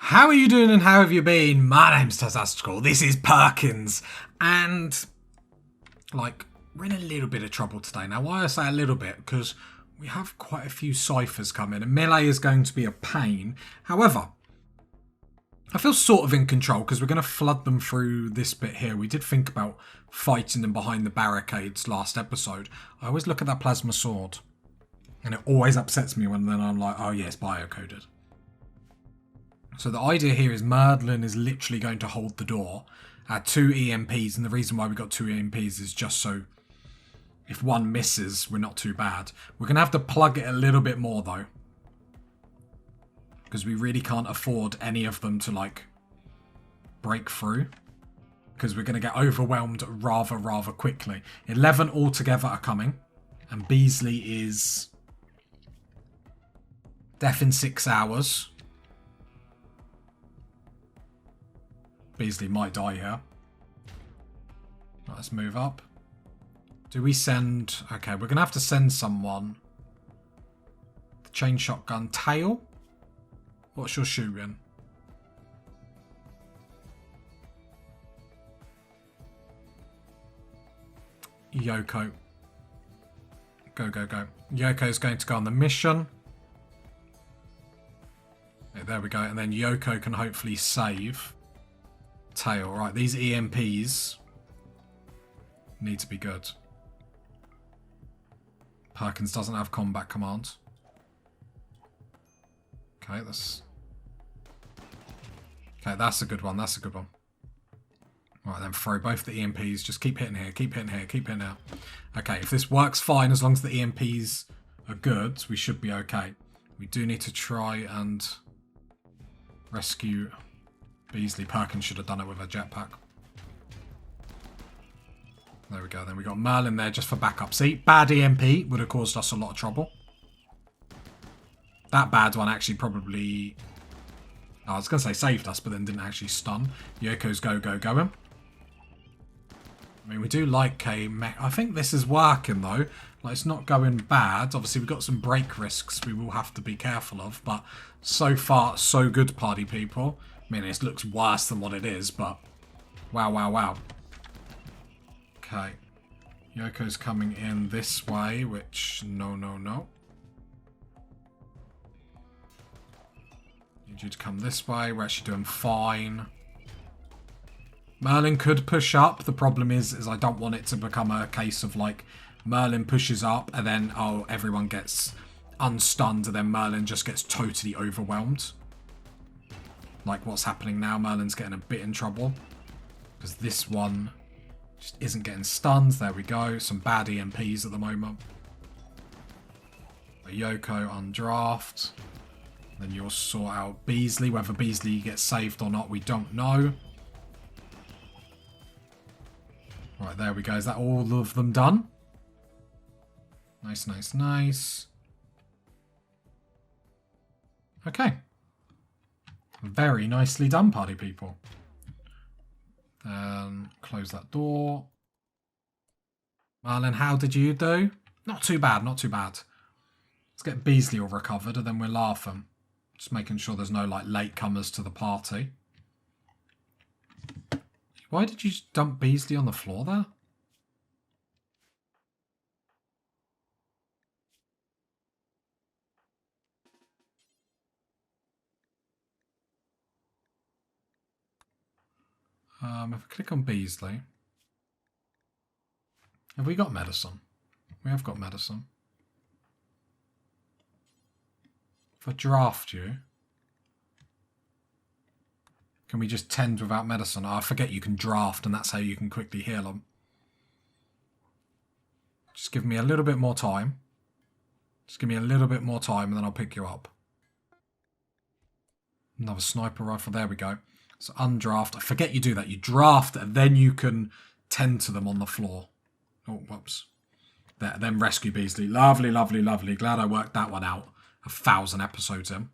How are you doing and how have you been? My name's Cassandra. This is Perkins. And, we're in a little bit of trouble today. Now, why I say a little bit? Because we have quite a few ciphers come in and melee is going to be a pain. However, I feel sort of in control because we're going to flood them through this bit here. We did think about fighting them behind the barricades last episode. I always look at that plasma sword and it always upsets me when then I'm like, oh yeah, it's biocoded. So the idea here is Merlin is literally going to hold the door. Two EMPs, and the reason why we got two EMPs is just so if one misses, we're not too bad. We're going to have to plug it a little bit more though, because we really can't afford any of them to break through, because we're going to get overwhelmed rather quickly. 11 altogether are coming, and Beasley is death in 6 hours. Beasley might die here. Let's move up. Do we send... Okay, we're going to have to send someone. The chain shotgun. Tail? What's your shooting? Yoko. Go. Yoko's going to go on the mission. Okay, there we go. And then Yoko can hopefully save Tail. Right, these EMPs need to be good. Perkins doesn't have combat commands. Okay, that's a good one. That's a good one. Right, then throw both the EMPs. Just keep hitting here. Keep hitting here. Keep hitting here. Okay, if this works fine, as long as the EMPs are good, we should be okay. We do need to try and rescue Beasley. Perkins should have done it with a jetpack. There we go. Then we got Merlin there just for backup. See, bad EMP would have caused us a lot of trouble. That bad one actually probably... I was going to say saved us, but then didn't actually stun. Yoko's going. I mean, we do like a mech. I think this is working, though. It's not going bad. Obviously, we've got some break risks we will have to be careful of. But so far, so good, party people. I mean, it looks worse than what it is, but... Wow. Okay. Yoko's coming in this way, which... No. Need you to come this way. We're actually doing fine. Merlin could push up. The problem is I don't want it to become a case of Merlin pushes up and then everyone gets unstunned and then Merlin just gets totally overwhelmed. Like what's happening now. Merlin's getting a bit in trouble because this one just isn't getting stunned. There we go. Some bad EMPs at the moment. Yoko on draft. Then you'll sort out Beasley. Whether Beasley gets saved or not, we don't know. Right, there we go. Is that all of them done? Nice. Okay. Very nicely done, party people. Close that door. Merlin, how did you do? Not too bad. Let's get Beasley all recovered and then we'll laugh them. Just making sure there's no latecomers to the party. Why did you just dump Beasley on the floor there? If I click on Beasley. Have we got medicine? We have got medicine. If I draft you, can we just tend without medicine? Oh, I forget you can draft and that's how you can quickly heal them. Just give me a little bit more time. And then I'll pick you up. Another sniper rifle. There we go. So undraft. I forget you do that. You draft and then you can tend to them on the floor. Oh, whoops. There, then rescue Beasley. Lovely. Glad I worked that one out. 1,000 episodes in.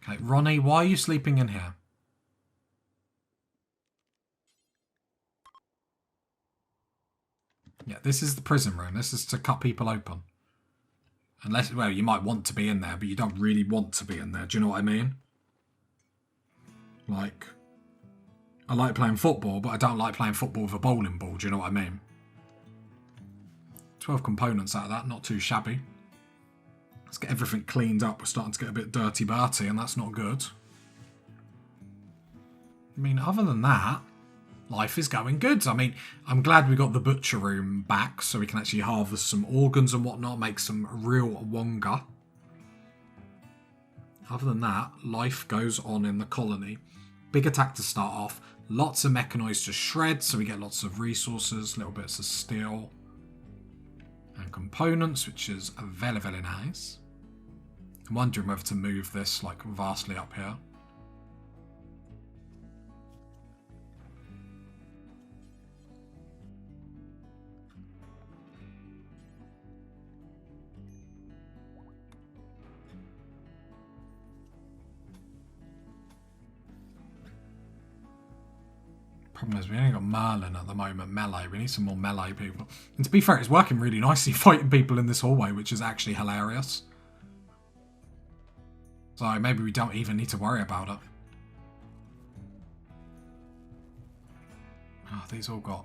Okay, Ronnie, why are you sleeping in here? Yeah, this is the prison room. This is to cut people open. Unless, well, you might want to be in there, but you don't really want to be in there. Do you know what I mean? Like, I like playing football, but I don't like playing football with a bowling ball. Do you know what I mean? 12 components out of that, not too shabby. Let's get everything cleaned up. We're starting to get a bit dirty-birty, and that's not good. I mean, other than that, life is going good. I mean, I'm glad we got the butcher room back so we can actually harvest some organs and whatnot, make some real wonga. Other than that, life goes on in the colony. Big attack to start off. Lots of mechanoids to shred, so we get lots of resources, little bits of steel and components, which is very, very nice. I'm wondering whether to move this like vastly up here. Problem is we only got Merlin at the moment, melee. We need some more melee people. And to be fair, it's working really nicely fighting people in this hallway, which is actually hilarious. So maybe we don't even need to worry about it. Oh, these all got...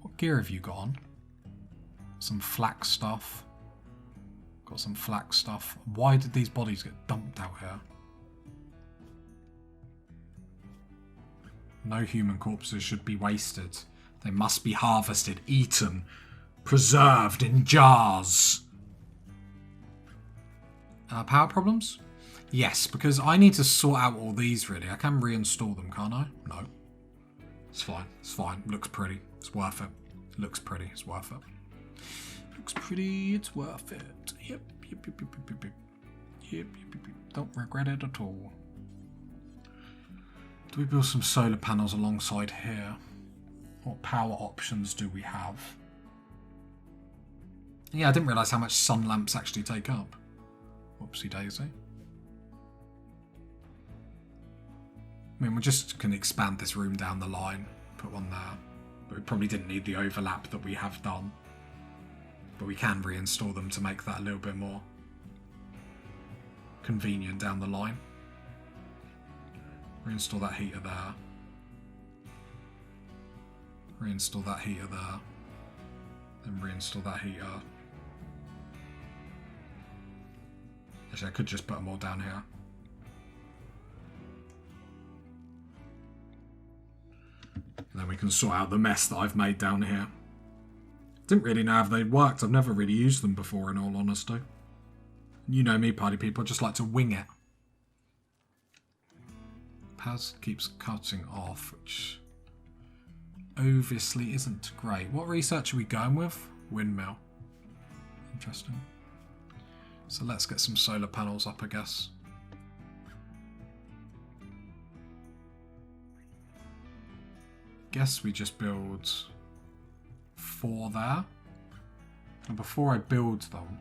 What gear have you got on? Some flak stuff. Got some flak stuff. Why did these bodies get dumped out here? No human corpses should be wasted. They must be harvested, eaten, preserved in jars. Power problems? Yes, because I need to sort out all these really. I can reinstall them, can't I? No. It's fine. It's fine. Looks pretty. It's worth it. Looks pretty. It's worth it. Looks pretty. It's worth it. Yep. Yep. Yep. Yep. Yep. Yep. Yep. Yep. Yep. Don't regret it at all. Do we build some solar panels alongside here? What power options do we have? Yeah, I didn't realise how much sun lamps actually take up. Whoopsie daisy. I mean, we just can expand this room down the line. Put one there. But we probably didn't need the overlap that we have done. But we can reinstall them to make that a little bit more convenient down the line. Reinstall that heater there. Reinstall that heater there. Then reinstall that heater. Actually, I could just put them all down here. And then we can sort out the mess that I've made down here. Didn't really know how they worked. I've never really used them before, in all honesty. You know me, party people. I just like to wing it. Paz keeps cutting off, which obviously isn't great. What research are we going with? Windmill. Interesting. So let's get some solar panels up, I guess. Guess we just build 4 there. And before I build them,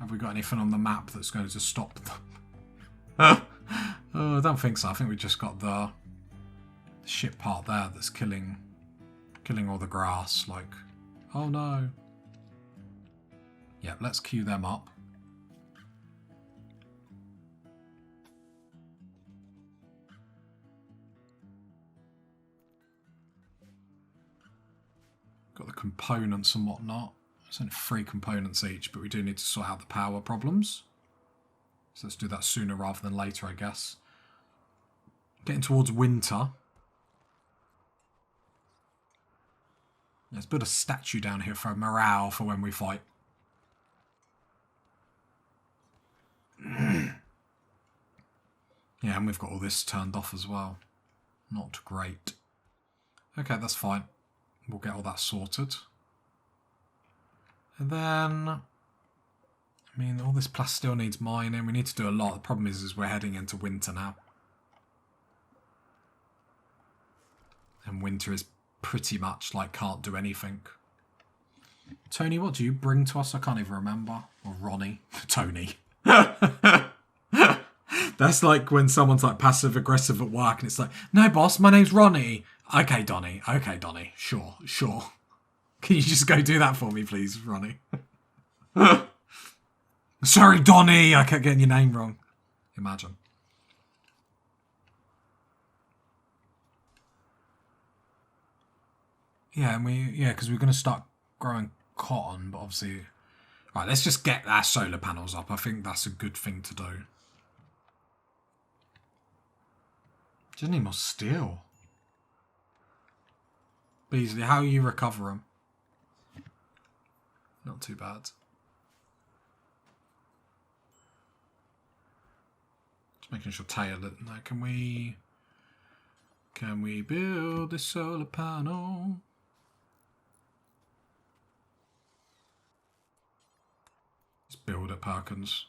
have we got anything on the map that's going to stop them? Oh, I don't think so. I think we just got the ship part there that's killing all the grass. Like, oh no. Yep, let's queue them up. Got the components and whatnot. It's only 3 components each, but we do need to sort out the power problems. So let's do that sooner rather than later, I guess. Getting towards winter. Let's build a statue down here for morale for when we fight. Yeah, and we've got all this turned off as well. Not great. Okay, that's fine. We'll get all that sorted. And then, I mean, all this plus still needs mining. We need to do a lot. The problem is we're heading into winter now. And winter is pretty much like can't do anything. Tony, what do you bring to us? I can't even remember. Or Ronnie. Tony. That's like when someone's like passive aggressive at work and it's like, no boss, my name's Ronnie. Okay, Donnie. Okay, Donnie. Sure, sure. Can you just go do that for me, please, Ronnie? Sorry, Donnie. I kept getting your name wrong. Imagine. Yeah, because we're going to start growing cotton, but obviously... Right, let's just get our solar panels up. I think that's a good thing to do. Just need more steel. Beasley, how you recover them? Not too bad. Just making sure Taylor... No, can we build this solar panel? Let's build it, Perkins.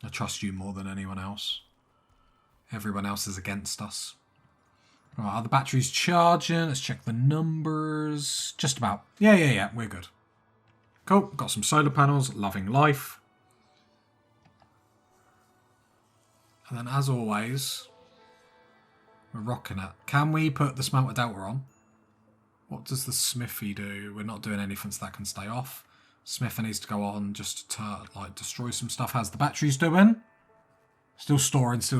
I trust you more than anyone else. Everyone else is against us. Right, are the batteries charging? Let's check the numbers. Just about. Yeah. We're good. Cool. Got some solar panels. Loving life. And then, as always, we're rocking it. Can we put the smelter delta on? What does the smithy do? We're not doing anything, so that can stay off. Smithy needs to go on just to destroy some stuff. How's the batteries doing? Still storing. So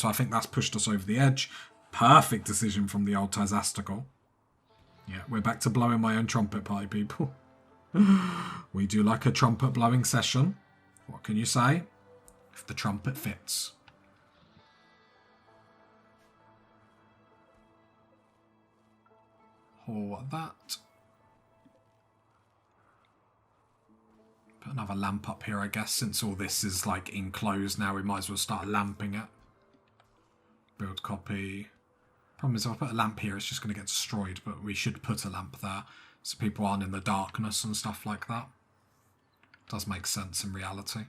I think that's pushed us over the edge. Perfect decision from the old Tazastical. Yeah, we're back to blowing my own trumpet party, people. We do like a trumpet blowing session. What can you say? If the trumpet fits. Or that. Put another lamp up here, I guess, since all this is like enclosed now. We might as well start lamping it. Build copy. Problem is, if I put a lamp here, it's just going to get destroyed, but we should put a lamp there so people aren't in the darkness and stuff like that. Does make sense in reality.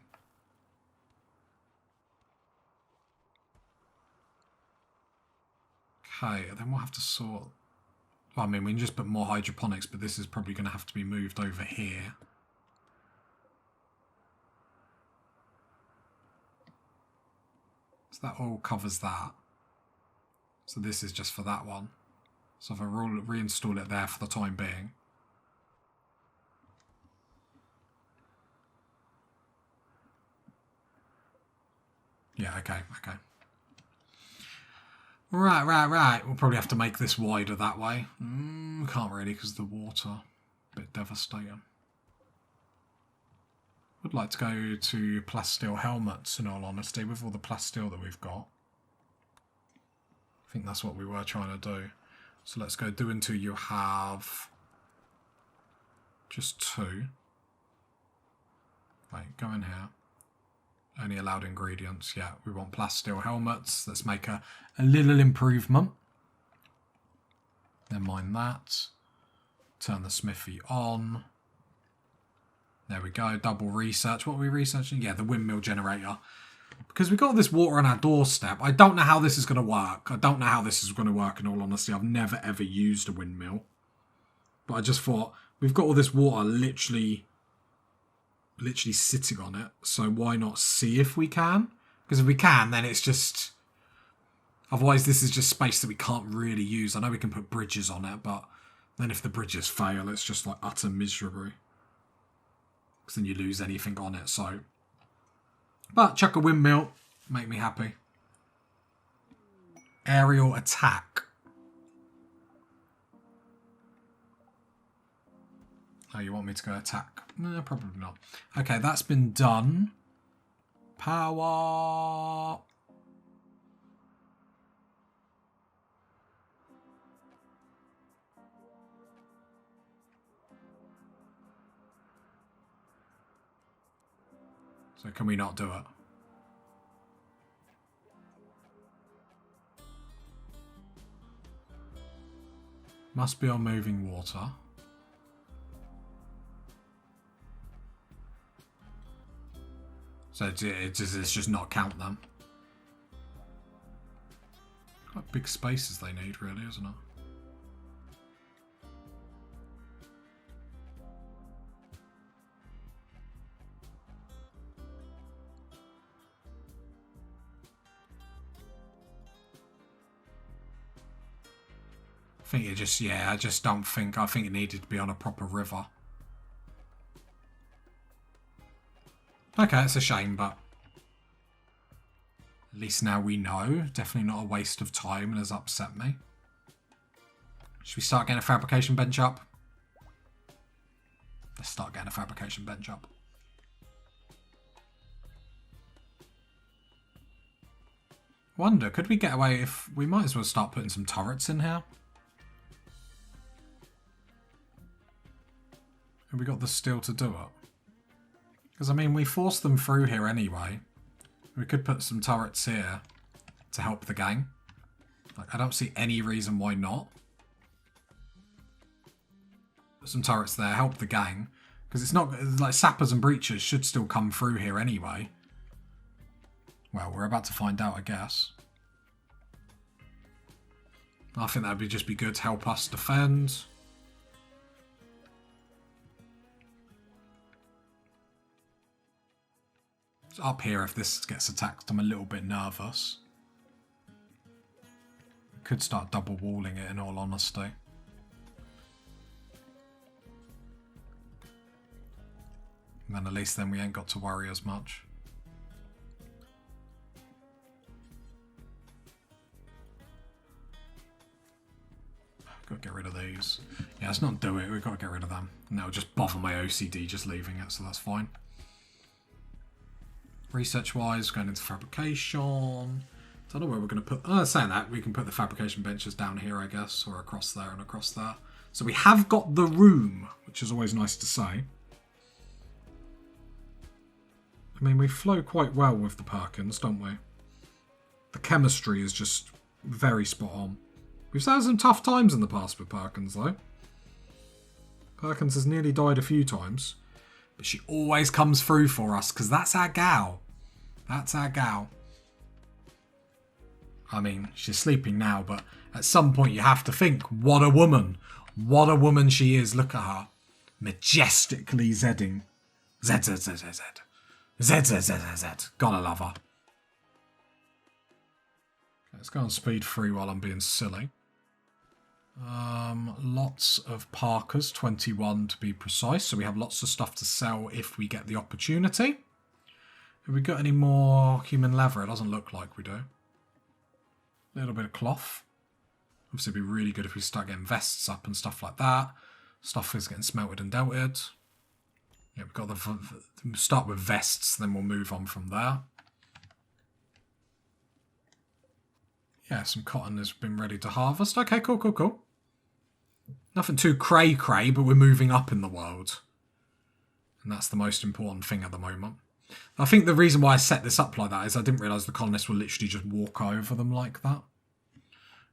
Okay, then we'll have to sort... Well, I mean, we can just put more hydroponics, but this is probably going to have to be moved over here. So that all covers that. So this is just for that one. So if I reinstall it there for the time being. Yeah, okay. Right. We'll probably have to make this wider that way. Can't really because of the water. A bit devastating. Would like to go to plasteel helmets, in all honesty, with all the plasteel that we've got. I think that's what we were trying to do. So let's go do until you have just 2. Wait, go in here. Only allowed ingredients. Yeah, we want plasteel helmets. Let's make a little improvement. Then mind that. Turn the smithy on. There we go. Double research. What are we researching? Yeah, the windmill generator. Because we've got this water on our doorstep. I don't know how this is going to work. In all honesty. I've never ever used a windmill. But I just thought, we've got all this water literally sitting on it. So why not see if we can? Because if we can, then it's just... Otherwise, this is just space that we can't really use. I know we can put bridges on it, but then if the bridges fail, it's just like utter misery. Because then you lose anything on it, so... But chuck a windmill, make me happy. Aerial attack. Oh, you want me to go attack? No, probably not. Okay, that's been done. Power. So can we not do it? Must be on moving water. So it's just not count them. Quite big spaces they need, really, isn't it? I think it just, yeah, I think it needed to be on a proper river. Okay, it's a shame, but At least now we know. Definitely not a waste of time and has upset me. Should we start getting a fabrication bench up? Let's start getting a fabrication bench up. Wonder, could we get away if... We might as well start putting some turrets in here. Have we got the steel to do it? Because, I mean, we forced them through here anyway. We could put some turrets here to help the gang. Like, I don't see any reason why not. Put some turrets there, help the gang. Because it's not... Like, sappers and breachers should still come through here anyway. Well, we're about to find out, I guess. I think that would just be good to help us defend. It's up here if this gets attacked. I'm a little bit nervous. I could start double walling it in all honesty. And then at least then we ain't got to worry as much. Got to get rid of these. Yeah, let's not do it. We've got to get rid of them. And that'll just bother my OCD just leaving it, so that's fine. Research-wise, going into fabrication. Don't know where we're going to put... saying that, we can put the fabrication benches down here, I guess, or across there and across there. So we have got the room, which is always nice to say. I mean, we flow quite well with the Perkins, don't we? The chemistry is just very spot on. We've had some tough times in the past with Perkins, though. Perkins has nearly died a few times. But she always comes through for us, because that's our gal. That's our gal. I mean, she's sleeping now, but at some point you have to think, what a woman. What a woman she is. Look at her. Majestically zedding. Zed, zed, zed, zed, zed. Zed, zed, zed, zed, zed. Gotta love her. Let's go on speed 3 while I'm being silly. Lots of Parkers, 21 to be precise. So we have lots of stuff to sell if we get the opportunity. Have we got any more human leather? It doesn't look like we do. A little bit of cloth. Obviously it'd be really good if we start getting vests up and stuff like that. Stuff is getting smelted and delted. Yeah, we've got the... start with vests, then we'll move on from there. Yeah, some cotton has been ready to harvest. Okay, cool, cool, cool. Nothing too cray-cray, but we're moving up in the world. And that's the most important thing at the moment. I think the reason why I set this up like that is I didn't realise the colonists will literally just walk over them like that.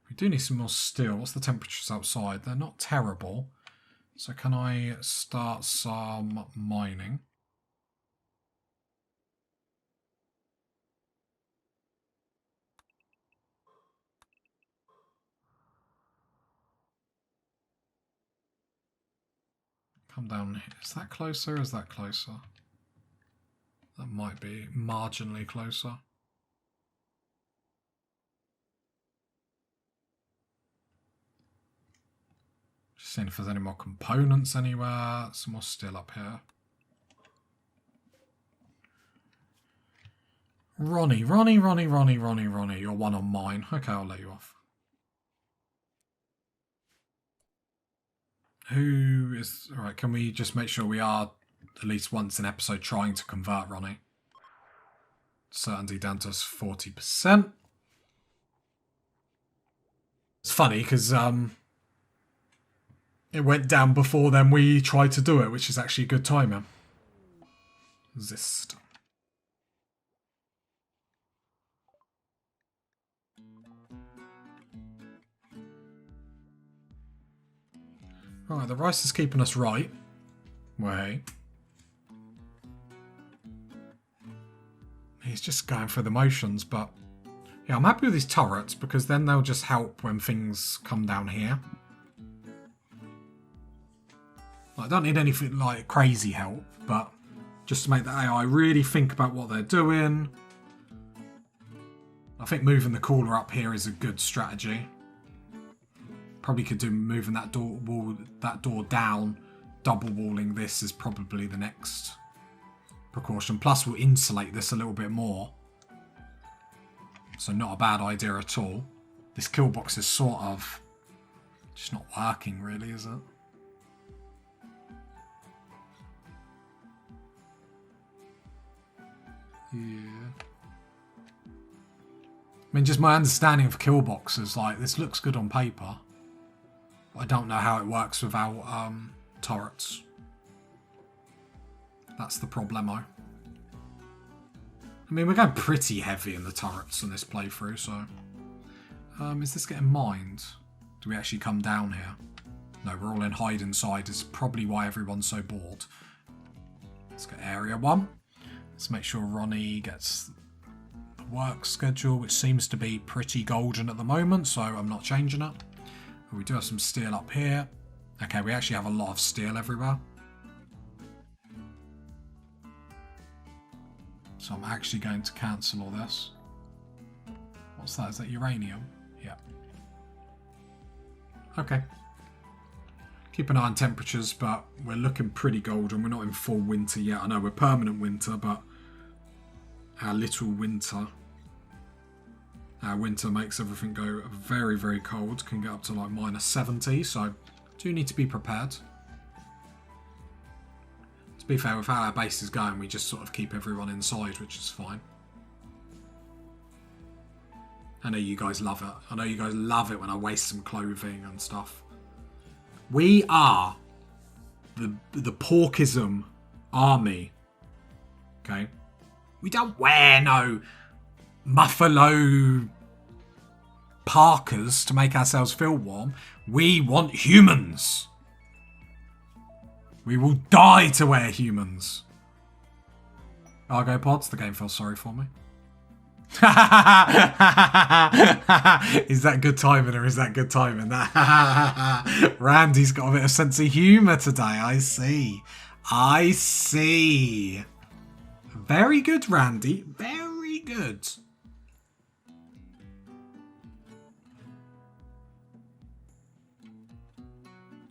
We do need some more steel. What's the temperatures outside? They're not terrible. So can I start some mining? Come down here. Is that closer or is that closer? That might be marginally closer. Just seeing if there's any more components anywhere. Some more steel up here. Ronnie. You're one on mine. Okay, I'll let you off. Who is... Alright, can we just make sure we are at least once an episode trying to convert Ronnie? Certainty down to 40%. It's funny because it went down before then we tried to do it, which is actually a good timing. Resist. Right, the rice is keeping us right. Wait. He's just going through the motions, but... Yeah, I'm happy with these turrets, because then they'll just help when things come down here. I don't need anything like crazy help, but just to make the AI really think about what they're doing. I think moving the cooler up here is a good strategy. Probably could do moving that door down. Double walling this is probably the next precaution. Plus we'll insulate this a little bit more. So not a bad idea at all. This kill box is sort of just not working really, is it? Yeah. I mean, just my understanding of kill boxes, like, this looks good on paper. But I don't know how it works without turrets. That's the problemo. I mean, we're going pretty heavy in the turrets in this playthrough, so... is this getting mined? Do we actually come down here? No, we're all in hide inside. It's probably why everyone's so bored. Let's get area 1. Let's make sure Ronnie gets the work schedule, which seems to be pretty golden at the moment, so I'm not changing it. We do have some steel up here. Okay, we actually have a lot of steel everywhere. So I'm actually going to cancel all this. What's that? Is that uranium? Yeah. Okay. Keep an eye on temperatures, but we're looking pretty golden. We're not in full winter yet. I know we're permanent winter, but our little winter... Our winter makes everything go very, very cold. Can get up to like -70, so do need to be prepared. To be fair, with how our base is going, we just sort of keep everyone inside, which is fine. I know you guys love it. I know you guys love it when I waste some clothing and stuff. We are the Porkism army. Okay? We don't wear no Muffalo parkas to make ourselves feel warm. We want humans. We will die to wear humans. Argo pods, the game feels sorry for me. Is that good timing or is that good timing? Randy's got a bit of sense of humour today. I see. I see. Very good, Randy. Very good.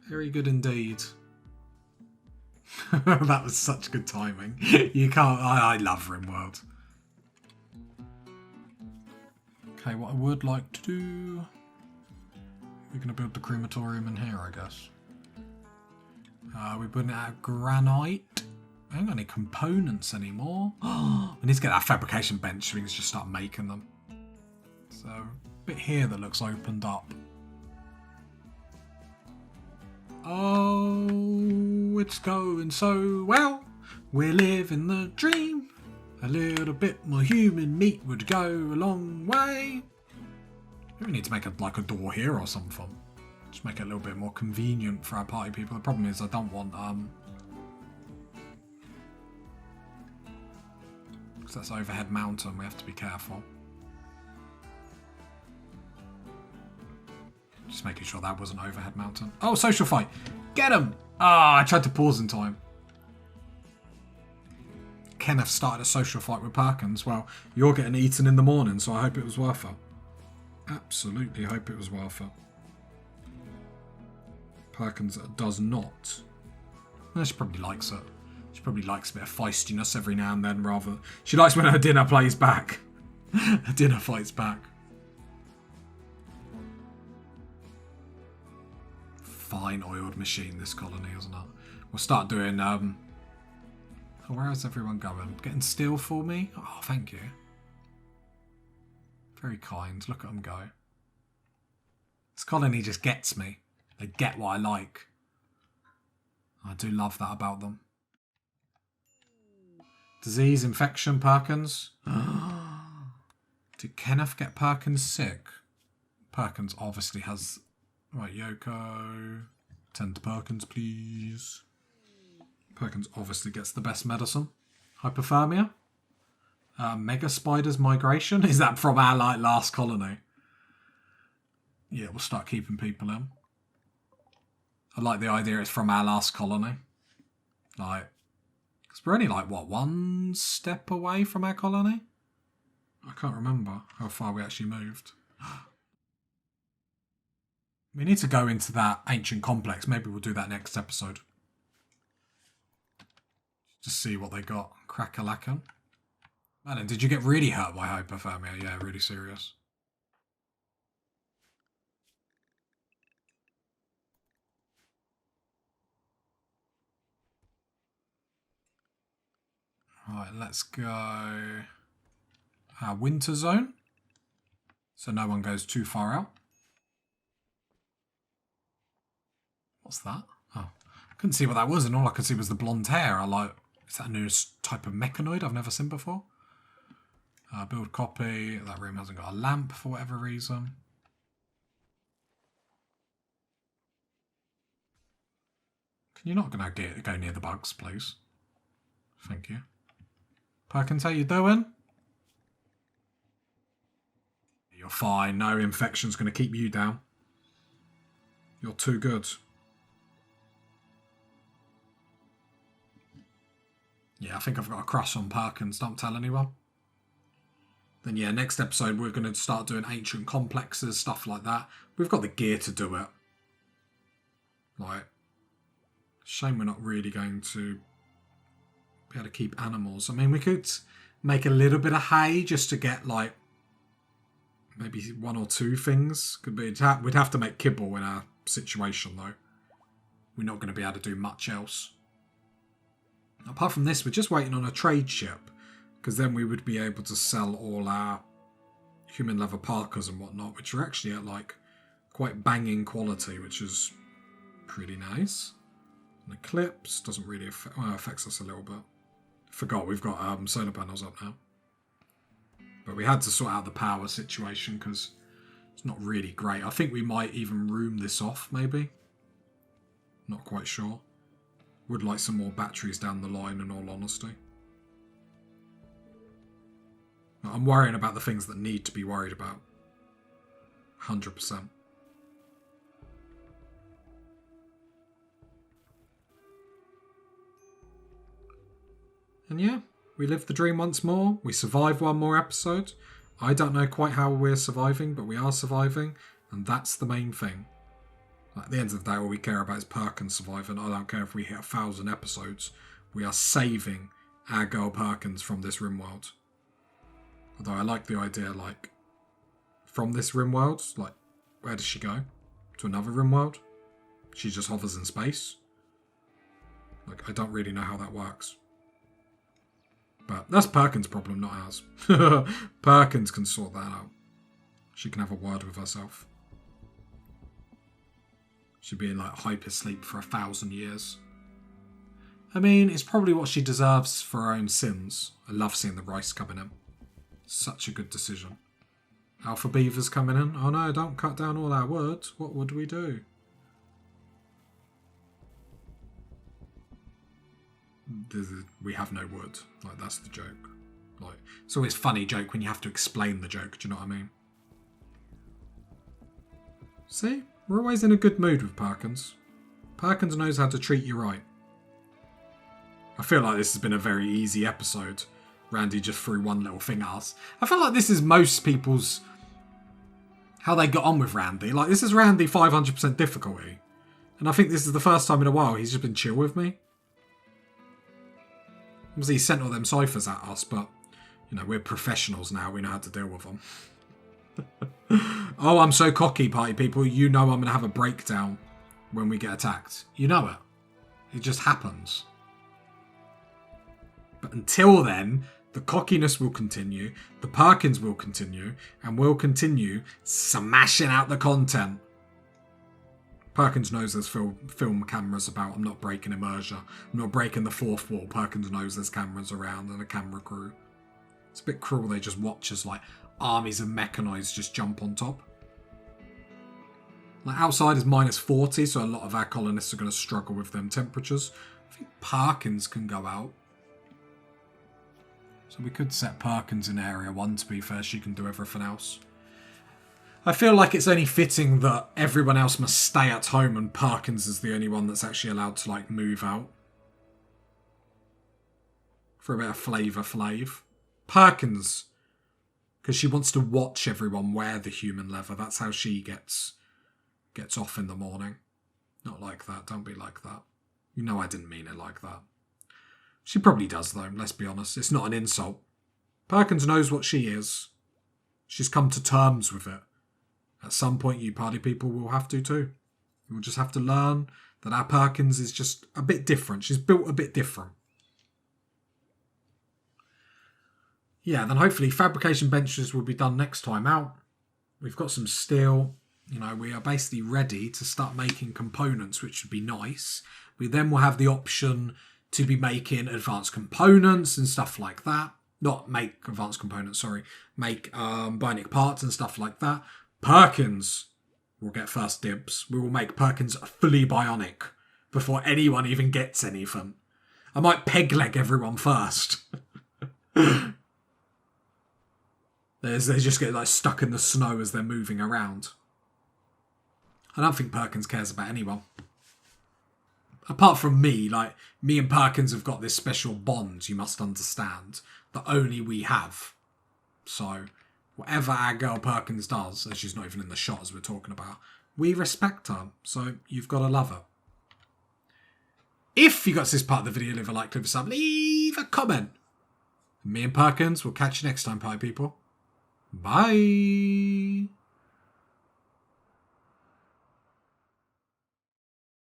Very good indeed. That was such good timing. You can't... I love Rimworld. Okay, what I would like to do... We're going to build the crematorium in here, I guess. We're putting it out of granite. I haven't got any components anymore. We need to get that fabrication bench so we can just start making them. So, a bit here that looks opened up. Oh, it's going so well. We're living the dream. A little bit more human meat would go a long way. We need to make like a door here or something. Just make it a little bit more convenient for our party people. The problem is I don't want because that's overhead mountain. We have to be careful. Just making sure that wasn't overhead mountain. Oh, social fight. Get him! Ah, I tried to pause in time. Kenneth started a social fight with Perkins. Well, you're getting eaten in the morning, so I hope it was worth it. Absolutely hope it was worth it. Perkins does not. Well, she probably likes it. She probably likes a bit of feistiness every now and then, rather. She likes when her dinner plays back. Her dinner fights back. Fine oiled machine, this colony, isn't it? We'll start doing, oh, where is everyone going? Getting steel for me? Oh, thank you. Very kind. Look at them go. This colony just gets me. They get what I like. I do love that about them. Disease, infection, Perkins. Did Kenneth get Perkins sick? Perkins obviously has... Right, Yoko. Tend to Perkins, please. Perkins obviously gets the best medicine. Hypothermia. Mega Spider's Migration. Is that from our last colony? Yeah, we'll start keeping people in. I like the idea it's from our last colony. Like, because we're only like, what, one step away from our colony? I can't remember how far we actually moved. We need to go into that ancient complex. Maybe we'll do that next episode. Just see what they got. Crack-a-lackin'. Madden, did you get really hurt by hypothermia? Yeah, really serious. Right, let's go winter zone. So no one goes too far out. What's that? Oh, couldn't see what that was, and all I could see was the blonde hair. Is that a new type of mechanoid I've never seen before? Build copy. That room hasn't got a lamp for whatever reason. Can you not go near the bugs, please? Thank you. Perkins, how you doing? You're fine. No infection's going to keep you down. You're too good. Yeah, I think I've got a crush on Perkins. Don't tell anyone. Then yeah, next episode we're going to start doing ancient complexes, stuff like that. We've got the gear to do it. Like, shame we're not really going to be able to keep animals. I mean, we could make a little bit of hay just to get like maybe 1 or 2 things. We'd have to make kibble in our situation though. We're not going to be able to do much else. Apart from this, we're just waiting on a trade ship, because then we would be able to sell all our human leather parkas and whatnot, which are actually at like quite banging quality, which is pretty nice. An eclipse doesn't really affects us a little bit. Forgot we've got solar panels up now, but we had to sort out the power situation because it's not really great. I think we might even room this off, maybe. Not quite sure. Would like some more batteries down the line, in all honesty. I'm worrying about the things that need to be worried about. 100%. And yeah, we live the dream once more. We survive one more episode. I don't know quite how we're surviving, but we are surviving, and that's the main thing. At the end of the day, all we care about is Perkins surviving. I don't care if we hit 1,000 episodes. We are saving our girl Perkins from this Rimworld. Although I like the idea, like, from this Rimworld, like, where does she go? To another Rimworld? She just hovers in space? Like, I don't really know how that works. But that's Perkins' problem, not ours. Perkins can sort that out. She can have a word with herself. She'd be in like hypersleep for 1,000 years. I mean, it's probably what she deserves for her own sins. I love seeing the rice coming in. Such a good decision. Alpha beavers coming in. Oh no, don't cut down all our wood. What would we do? We have no wood. Like, that's the joke. Like, it's always a funny joke when you have to explain the joke. Do you know what I mean? See? We're always in a good mood with Perkins. Perkins knows how to treat you right. I feel like this has been a very easy episode. Randy just threw one little thing at us. I feel like this is most people's... how they got on with Randy. Like, this is Randy 500% difficulty. And I think this is the first time in a while he's just been chill with me. Obviously, he sent all them ciphers at us, but, you know, we're professionals now. We know how to deal with them. Oh, I'm so cocky, party people. You know I'm going to have a breakdown when we get attacked. You know it. It just happens. But until then, the cockiness will continue, the Perkins will continue, and we'll continue smashing out the content. Perkins knows there's film cameras about. I'm not breaking immersion. I'm not breaking the fourth wall. Perkins knows there's cameras around and a camera crew. It's a bit cruel they just watch as like armies of mechanoids just jump on top. Like, outside is -40, so a lot of our colonists are going to struggle with them temperatures. I think Perkins can go out. So we could set Perkins in Area 1, to be fair. She can do everything else. I feel like it's only fitting that everyone else must stay at home and Perkins is the only one that's actually allowed to, like, move out. For a bit of flavour flav. Perkins, because she wants to watch everyone wear the human leather. That's how she gets off in the morning. Not like that. Don't be like that. You know I didn't mean it like that. She probably does, though. Let's be honest. It's not an insult. Perkins knows what she is. She's come to terms with it. At some point, you party people will have to too. You'll just have to learn that our Perkins is just a bit different. She's built a bit different. Yeah, then hopefully fabrication benches will be done next time out. We've got some steel. You know, we are basically ready to start making components, which would be nice. We then will have the option to be making advanced components and stuff like that. Not make advanced components, sorry. Make bionic parts and stuff like that. Perkins will get first dibs. We will make Perkins fully bionic before anyone even gets anything. I might peg leg everyone first. They just get like stuck in the snow as they're moving around. I don't think Perkins cares about anyone. Apart from me, like, me and Perkins have got this special bond, you must understand, that only we have. So, whatever our girl Perkins does, and she's not even in the shot as we're talking about, we respect her. So, you've got to love her. If you got to this part of the video, leave a like, leave a sub, leave a comment. Me and Perkins will catch you next time, pie people. Bye.